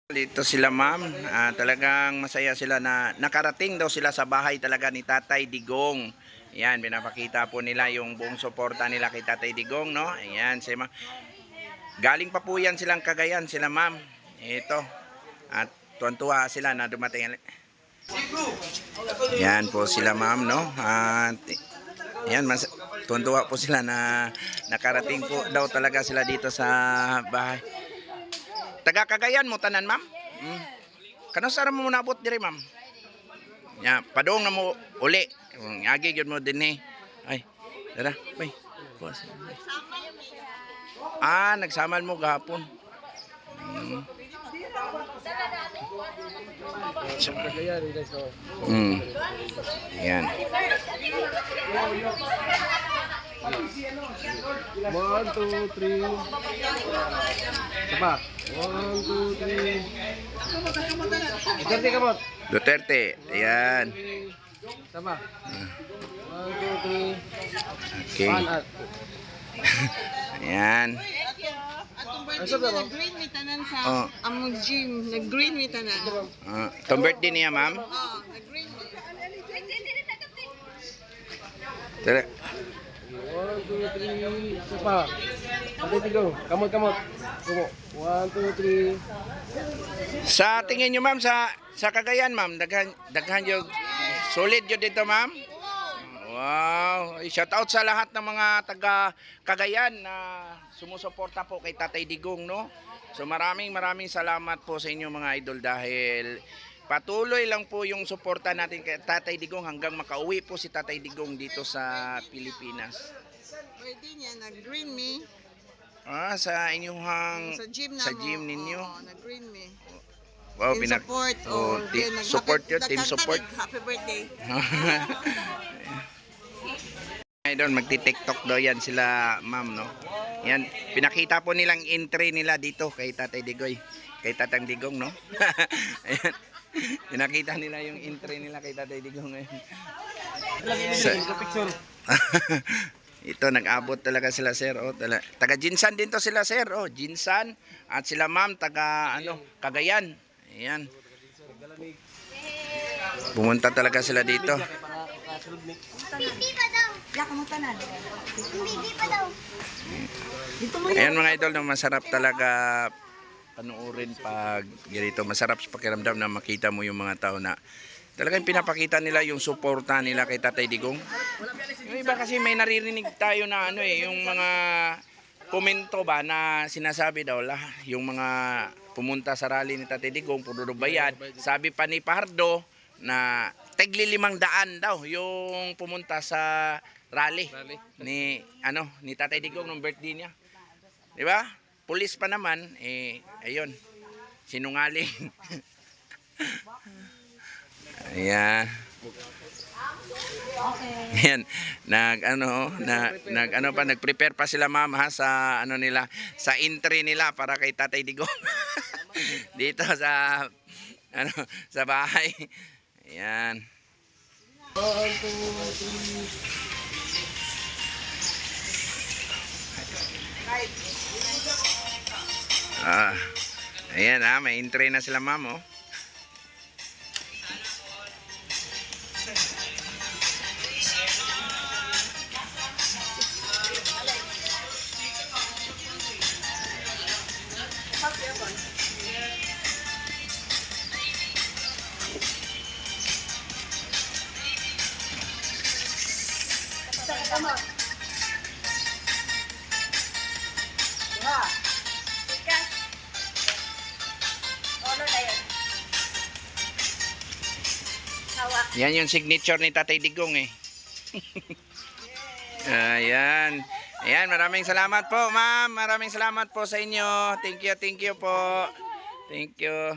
Dito sila ma'am, talagang masaya sila na nakarating daw sila sa bahay talaga ni Tatay Digong. Ayan, pinapakita po nila yung buong suporta nila kay Tatay Digong, no? Ayan, si ma'am. Galing pa po yan silang Cagayan, sila ma'am. Ito. At tuwan-tuwa sila na dumating. Ayan po sila ma'am, no? At ayan, tuwan-tuwa po sila na nakarating po daw talaga sila dito sa bahay. Taga Cagayan mo tanan ma'am? Kano sara mo nabot diri ma'am? Ya, padong na mo uli. Agi gyud mo dinhi. Ay, dara, bay. Nagsamal mo gahapon. Yan. 1, 2, 3. Sapa. 1, 2, 3. Duterte kamot. Duterte. Ayan. Sapa. 1, 2, 3. Okay. Ayan. Nag-green mi tanan sa among gym. Nag-green mi tanan. Itong birthday niya, ma'am? Nag-green mi. Tara. 1, 2, 3. Sapa. Pati go. Kamot. Kumo. 1, 2, 3. Sa tingin nyo, ma'am, sa Cagayan, ma'am, daghan yung solid yun dito, ma'am? Wow. Shout out sa lahat ng mga taga Cagayan na sumusuporta po kay Tatay Digong, no? So maraming salamat po sa inyo mga idol dahil patuloy lang po yung suporta natin kay Tatay Digong hanggang makauwi po si Tatay Digong dito sa Pilipinas. Pwede niya nag-green mi. Sa inyong Sa gym ninyo. nag-green mi. Wow, Team support. Support yun, team support. Happy birthday. Idol, magti-TikTok daw yan sila, ma'am, no? Yan, pinakita po nilang entry nila dito kay Tatay Digoy. Kay Tatang Digong, no? Ayan. Pinakita nila yung entry nila kay Tatay Digong ngayon. Ito, nag-abot talaga sila, sir. Taga Jinsan din to sila, sir. Jinsan. At sila, ma'am, taga Cagayan. Ayan. Pumunta talaga sila dito. Ayan mga idol, masarap talaga panuorin pag ganito. Masarap sa pakiramdam na makita mo yung mga tao na talagang pinapakita nila yung suporta nila kay Tatay Digong. Yung iba kasi may naririnig tayo na yung mga komento ba na sinasabi daw yung mga pumunta sa rally ni Tatay Digong, puro bayad. Sabi pa ni Pardo na tigli 500 daw yung pumunta sa rally ni Tatay Digong ng birthday niya. 'Di ba? Pulis pa naman ayun. Sinungaling. Ayan. Ayan, nag-prepare pa sila ma'am ha sa sa entry nila para kay Tatay Digong. Dito sa sa bahay. Ayan. 1, 2, 3. Ayan may entry na sila ma'am, oh. Yan yung signature ni Tatay Digong Ayan. Ayan, maraming salamat po, ma'am. Maraming salamat po sa inyo. Thank you po. Thank you.